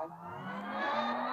Ahn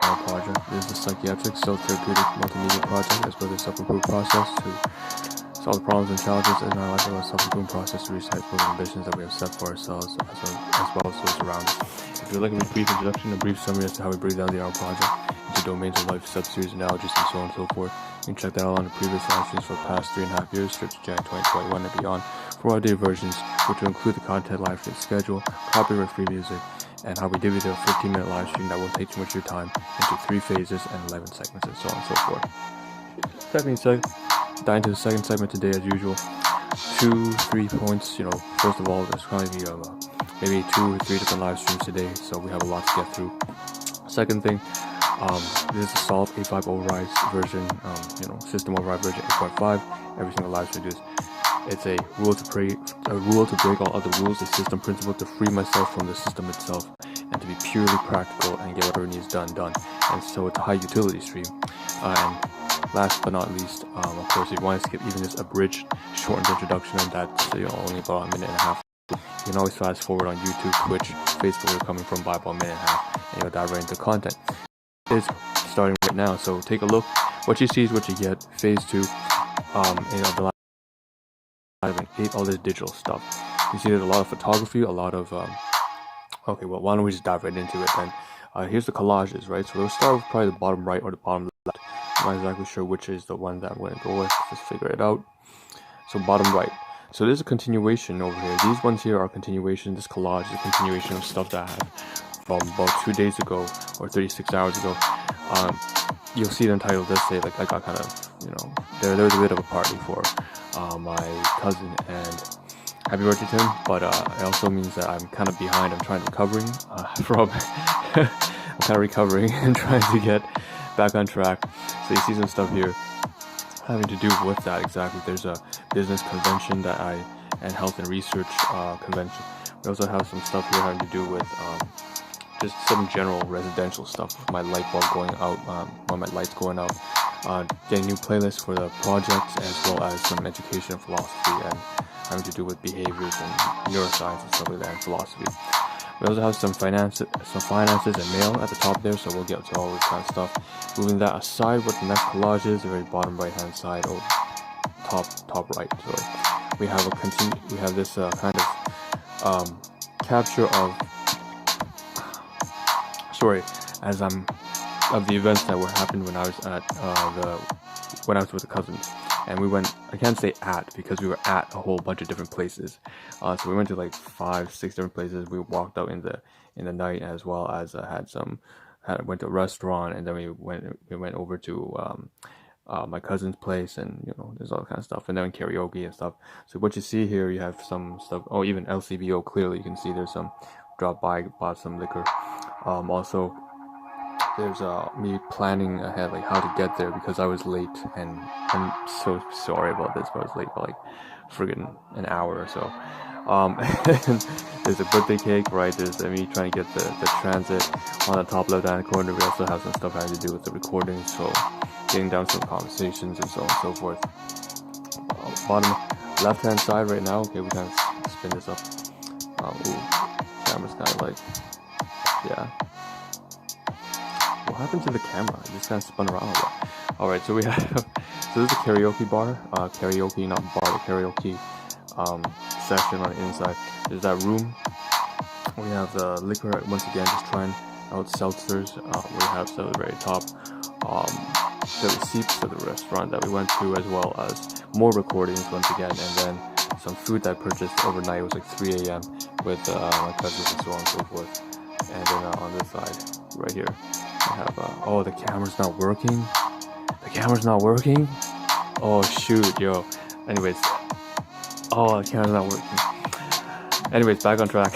Rho Project. This is a psychiatric, self-therapeutic, multimedia project as well as a self-improvement process to solve the problems and challenges in our life, and a self-improvement process to reach the goals and ambitions that we have set for ourselves as well as those around us. If you'd like a brief introduction, a brief summary as to how we break down the Ahn Rho Project into domains of life, sub-series, analogies, and so on and so forth, you can check that out on the previous live streams for the past 3.5 years, straight to January 2021 and beyond, for our day versions, which will include the content live stream schedule, copyright-free music, and how we divvy the 15-minute live stream that won't take too much of your time into 3 phases and 11 segments and so on and so forth. That being said, dive into the second segment today as usual. 2-3 points. First of all, there's going to be maybe 2 or 3 different live streams today, so we have a lot to get through. Second thing, this is the Solve 850 override version, system override version 8.5. Every single live stream is. It's a rule to break all other rules, a system principle to free myself from the system itself, and to be purely practical and get whatever needs done. And so it's a high utility stream. And last but not least, of course, if you want to skip even this abridged, shortened introduction, and that's only about a minute and a half, you can always fast forward on YouTube, Twitch, Facebook. You're coming from by about a minute and a half, and you'll dive right into content. It's starting right now, so take a look. What you see is what you get. Phase 2, the all this digital stuff. You see there's a lot of photography, a lot of okay, well, why don't we just dive right into it then. Here's the collages, right? So we'll start with probably the bottom right or the bottom left. I'm not exactly sure which is the one that I'm going to go with. Just figure it out. So bottom right. So there's a continuation over here. These ones here are continuation. This collage is a continuation of stuff that I had from about 2 days ago or 36 hours ago. You'll see the title does say, like, I got kind of, there was a bit of a party for my cousin, and happy birthday to him, but it also means that I'm kind of behind. I'm trying recovering from I'm kind of recovering and trying to get back on track. So you see some stuff here having to do with that exactly. There's a business convention and health and research convention. We also have some stuff here having to do with just some general residential stuff. My light bulb going out, one of my lights going out, getting new playlists for the projects, as well as some education and philosophy and having to do with behaviors and neuroscience and stuff like that, and philosophy. We also have some finances and mail at the top there, so we'll get to all this kind of stuff. Moving that aside, what the next collage is, the very bottom right hand side, or top right, sorry. We have this kind of capture of of the events that were happened when I was at with the cousins. And we went, I can't say at, because we were at a whole bunch of different places. So we went to like 5-6 different places. We walked out in the night, as well as went to a restaurant, and then we went over to my cousin's place, and there's all that kind of stuff, and then karaoke and stuff. So what you see here, you have some stuff. Oh, even LCBO, clearly you can see there's some drop by, bought some liquor. Also, there's me planning ahead, like how to get there, because I was late, and I'm so sorry about this, but I was late by like friggin' an hour or so. There's a birthday cake, right? There's me trying to get the transit on the top left hand corner. We also have some stuff having to do with the recording, so getting down some conversations and so on and so forth. Bottom left hand side right now, okay, we kind of spin this up. Camera's kind of like, yeah. What happened to the camera? It just kind of spun around a lot. Alright, so this is a karaoke bar. Karaoke, not bar, but karaoke session on the inside. There's that room. We have the liquor, once again, just trying out seltzers. We have some at the very top. The receipts of the restaurant that we went to, as well as more recordings once again, and then some food that I purchased overnight. It was like 3 a.m. with my cousins and so on and so forth. And then on this side, right here, I have, oh, the camera's not working. The camera's not working? Oh, shoot, yo. Anyways, oh, the camera's not working. Anyways, back on track.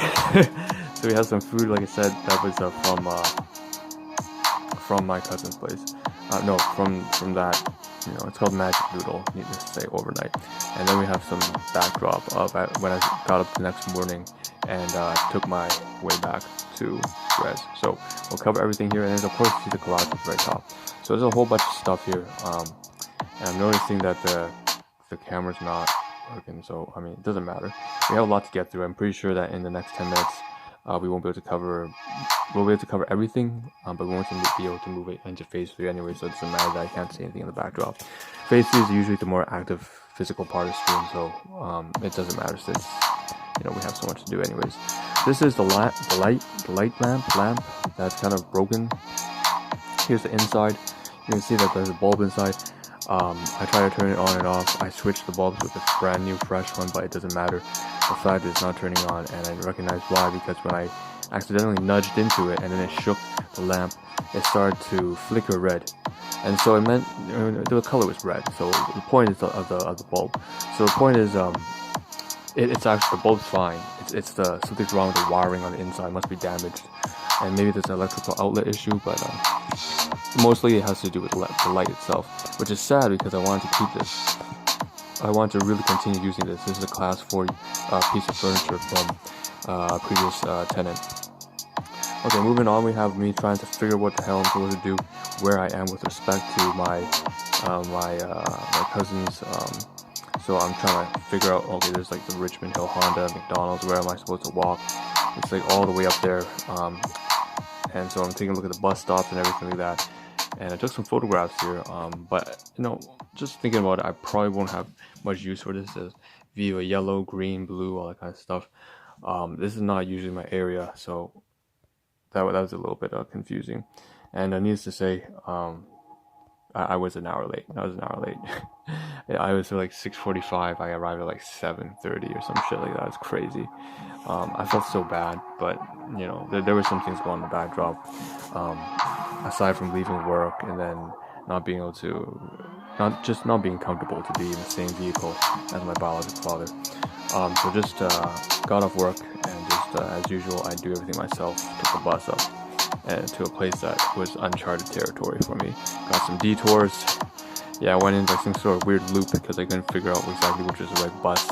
So we have some food, like I said, that was from my cousin's place. No, from that, it's called Magic Noodle, needless to say, overnight. And then we have some backdrop of when I got up the next morning and took my way back to Res. So we'll cover everything here, and then of course see the collage at the very top. So there's a whole bunch of stuff here, and I'm noticing that the camera's not working, so I mean, it doesn't matter. We have a lot to get through. I'm pretty sure that in the next 10 minutes we won't be able to cover we'll be able to cover everything, but we won't be able to move it into phase 3 anyway, so it doesn't matter that I can't see anything in the backdrop. Phase 3 is usually the more active physical part of the stream, so it doesn't matter since we have so much to do anyways. This is the light lamp that's kind of broken. Here's the inside. You can see that there's a bulb inside. I try to turn it on and off. I switched the bulbs with a brand new fresh one, but it doesn't matter. The fact that it's not turning on, and I recognize why, because when I accidentally nudged into it and then it shook the lamp, it started to flicker red, and so it meant the color was red. So the point is of the bulb. So the point is it's actually, the bulb's fine. It's something's wrong with the wiring on the inside. It must be damaged, and maybe there's an electrical outlet issue, but mostly it has to do with the light itself, which is sad because I wanted to keep this. I want to really continue using this. This is a class 4 piece of furniture from a previous tenant. Okay, moving on, we have me trying to figure what the hell I'm supposed to do, where I am with respect to my cousins. So I'm trying to figure out, okay, there's like the Richmond Hill Honda, McDonald's, where am I supposed to walk? It's like all the way up there. And so I'm taking a look at the bus stops and everything like that. And I took some photographs here, but just thinking about it, I probably won't have much use for this. As Viva yellow, green, blue, all that kind of stuff. This is not usually my area, so that was a little bit confusing. And needless to say, I was an hour late. I was like 6:45. I arrived at like 7:30 or some shit like that. It's crazy. I felt so bad, but there were some things going in the backdrop. Aside from leaving work and then not being able to, not being comfortable to be in the same vehicle as my biological father. So just got off work and just as usual, I do everything myself. Took the bus up and to a place that was uncharted territory for me. Got some detours. Yeah, I went in like some sort of weird loop because I couldn't figure out exactly which was the right bus.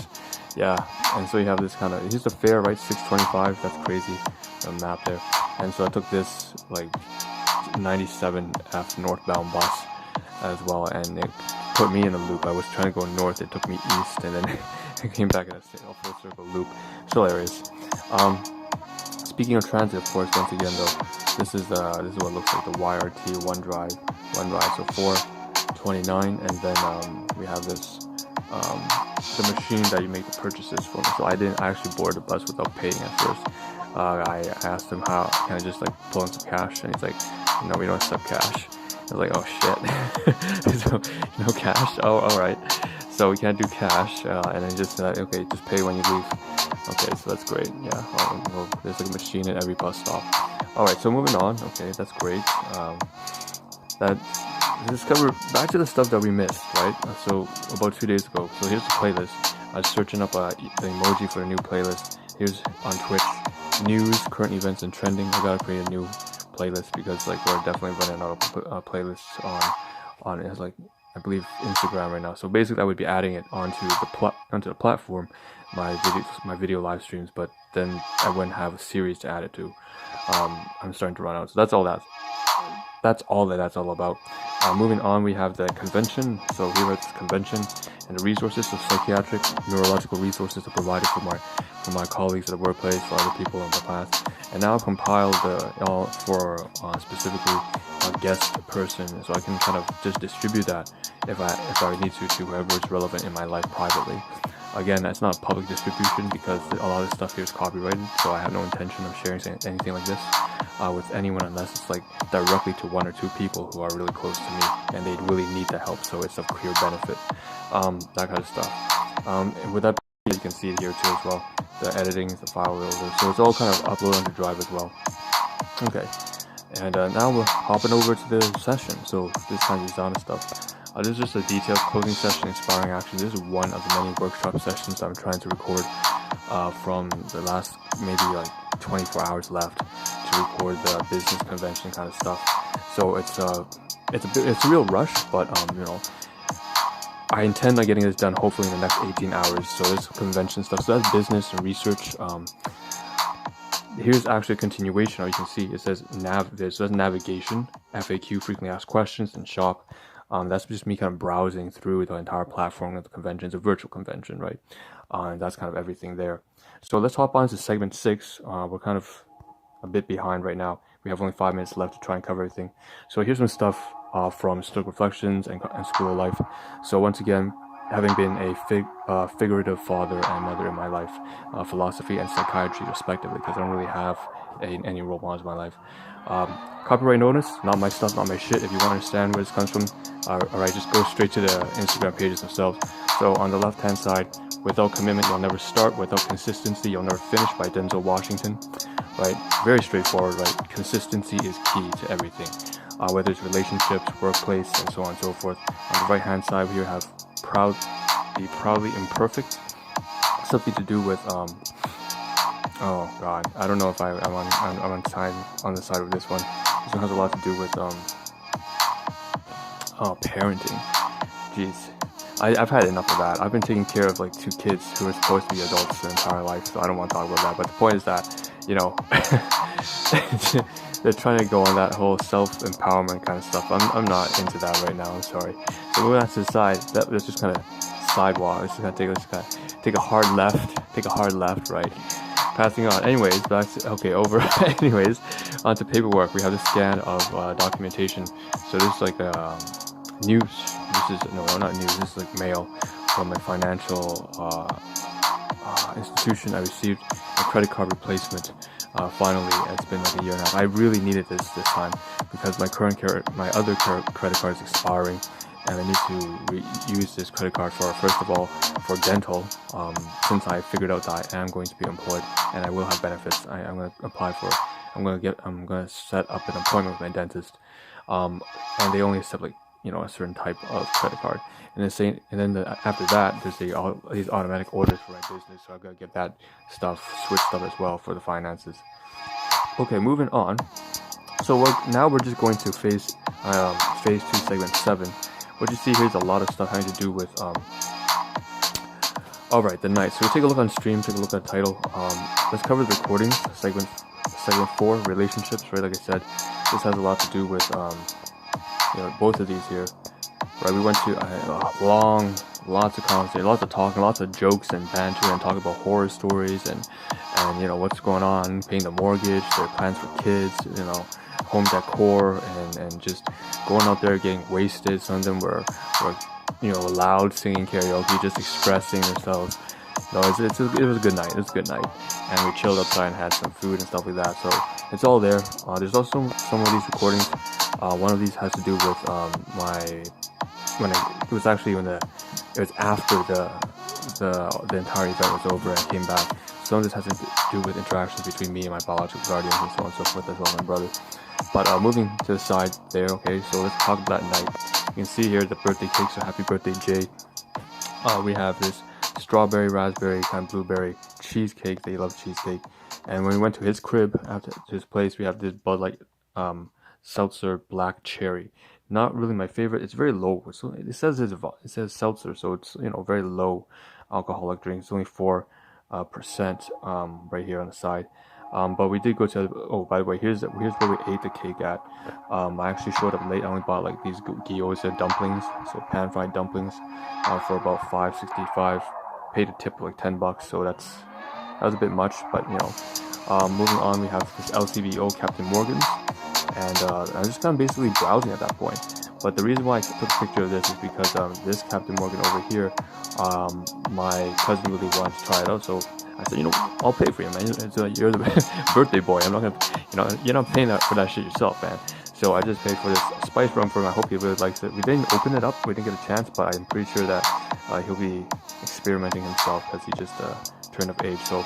Yeah, and so you have this kind of, here's the fare, right? 625. That's crazy. The map there. And so I took this like 97F northbound bus as well, and it put me in a loop. I was trying to go north, it took me east, and then it came back in a full circle loop. Still hilarious. Speaking of transit, of course, once again though, this is what looks like the YRT OneDrive. So 429, and then we have this the machine that you make the purchases from. So I actually board the bus without paying at first. I asked him how can I just like pull in some cash, and he's like, no, we don't accept cash. I was like, oh shit. So no cash. Oh, all right. So we can't do cash, and then just said, okay, just pay when you leave. Okay, so that's great. Yeah, well, there's like a machine at every bus stop. All right, so moving on. Okay, that's great. Discover back to the stuff that we missed, right? So about 2 days ago. So here's the playlist. I was searching up the emoji for a new playlist. Here's on Twitch, news, current events, and trending. I gotta create a new playlist because like we're definitely running out of playlists on it's like I believe Instagram right now. So basically, I would be adding it onto the platform, my video live streams, but then I wouldn't have a series to add it to. I'm starting to run out. So that's all that's all about. Moving on, we have the convention. So here at this convention, and the resources of psychiatric, neurological resources are provided for my colleagues at the workplace, for other people in the class. And now I've compiled all for specifically a guest person, so I can kind of just distribute that if I need to whoever is relevant in my life privately. Again, that's not public distribution because a lot of this stuff here is copyrighted, so I have no intention of sharing anything like this with anyone unless it's like directly to 1 or 2 people who are really close to me and they really need the help, so it's of clear benefit, that kind of stuff. And with that, you can see it here too as well. The editing, the file builder, so it's all kind of uploaded onto Drive as well. Okay, and now we're hopping over to the session. So this kind of Zana stuff. This is just a detailed coding session, inspiring action. This is one of the many workshop sessions I'm trying to record from the last maybe like 24 hours left to record the business convention kind of stuff. So it's a real rush, but I intend on getting this done hopefully in the next 18 hours. So there's convention stuff. So that's business and research. Here's actually a continuation. You can see it says there's navigation, FAQ, frequently asked questions, and shop. That's just me kind of browsing through the entire platform of the convention. It's a virtual convention, right? And that's kind of everything there. So let's hop on to segment 6. We're kind of a bit behind right now. We have only 5 minutes left to try and cover everything. So here's some stuff from Stoic Reflections and School of Life. So once again, having been a figurative father and mother in my life, philosophy and psychiatry respectively, because I don't really have any role models in my life. Copyright notice, not my stuff, not my shit. If you want to understand where this comes from, alright, just go straight to the Instagram pages themselves. So on the left hand side, without commitment you'll never start, without consistency you'll never finish, by Denzel Washington. Right, very straightforward, right? Consistency is key to everything, whether it's relationships, workplace, and so on and so forth. On the right hand side, we here have be proudly imperfect, something to do with oh god, I don't know if I'm on the side of this one. This one has a lot to do with parenting. Jeez, I've had enough of that. I've been taking care of like 2 kids who are supposed to be adults their entire life, so I don't want to talk about that. But the point is that, you know, they're trying to go on that whole self-empowerment kind of stuff. I'm not into that right now, I'm sorry. So moving on to the side, let's just kind of sidewalk. Let's just kind of take a hard left, right? Passing on. Anyways, back to, okay, over. Anyways, onto paperwork. We have the scan of documentation. So this is like news. This is, no, not news. This is like mail from a financial institution. I received a credit card replacement. Finally, it's been like a year and a half. I really needed this time because my other credit card is expiring, and I need to use this credit card for, first of all, for dental. Since I figured out that I am going to be employed and I will have benefits, I'm going to apply for. I'm going to set up an appointment with my dentist, and they only accept like, you know, a certain type of credit card. And then after that, there's these automatic orders for my business, so I've got to get that stuff switched up as well for the finances. Okay, moving on. So we're just going to phase 2, segment 7. What you see here is a lot of stuff having to do with alright, the night. So we take a look on stream, take a look at the title. Let's cover the recordings. Segment 4, relationships. Right, like I said, this has a lot to do with you know, both of these here. Right, we went to lots of conversation, lots of talking, lots of jokes and banter, and talk about horror stories and you know, what's going on, paying the mortgage, their plans for kids, you know, home decor, and just going out there getting wasted. Some of them were you know, loud singing karaoke, just expressing themselves. No, it was a good night. It was a good night, and we chilled outside and had some food and stuff like that. So it's all there. There's also some of these recordings. One of these has to do with it was after the entire event was over and I came back. Some of this has to do with interactions between me and my biological guardians and so on and so forth, as well as my brother. But moving to the side there, okay, so let's talk about that night. You can see here the birthday cake, so happy birthday, Jay. We have this strawberry, raspberry, kind of blueberry cheesecake. They love cheesecake. And when we went to his crib, after to his place, we have this Bud Light seltzer black cherry. Not really my favorite. It's very low. So it says seltzer, so it's, you know, very low alcoholic drink. It's only 4% right here on the side. But we did go to, oh, by the way, here's where we ate the cake at. I actually showed up late. I only bought like these gyoza dumplings, so pan-fried dumplings, for about $5.65. Paid a tip of like $10, so that was a bit much, but you know. Moving on, we have this LCBO Captain Morgan's, and I was just kind of basically browsing at that point. But the reason why I took a picture of this is because this Captain Morgan over here, my cousin really wanted to try it out, so I said, you know, I'll pay for you, man. You're the birthday boy. I'm not gonna, you know, you're not paying for that shit yourself, man. So I just paid for this spice rum for him. I hope he really likes it. We didn't open it up. We didn't get a chance, but I'm pretty sure that he'll be experimenting himself because he just turned of age. So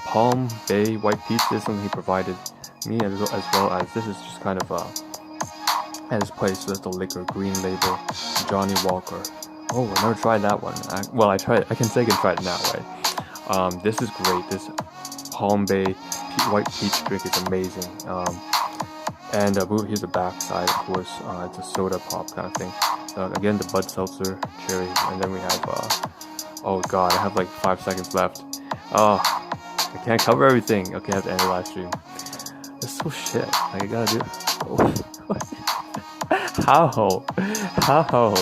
Palm Bay White Peach is something he provided me, as well as this is just kind of at his place. So that's the liquor, Green Label, Johnny Walker. Oh, I never tried that one. I tried it. I can say I can try it now, right? This is great. This Palm Bay White Peach drink is amazing. And here's the back side, of course. It's a soda pop kind of thing. Again, the Bud Seltzer cherry, and then we have oh god, I have like 5 seconds left. Oh, I can't cover everything. Okay, I have to end the live stream. It's so shit. Like, I gotta do. Oh. How?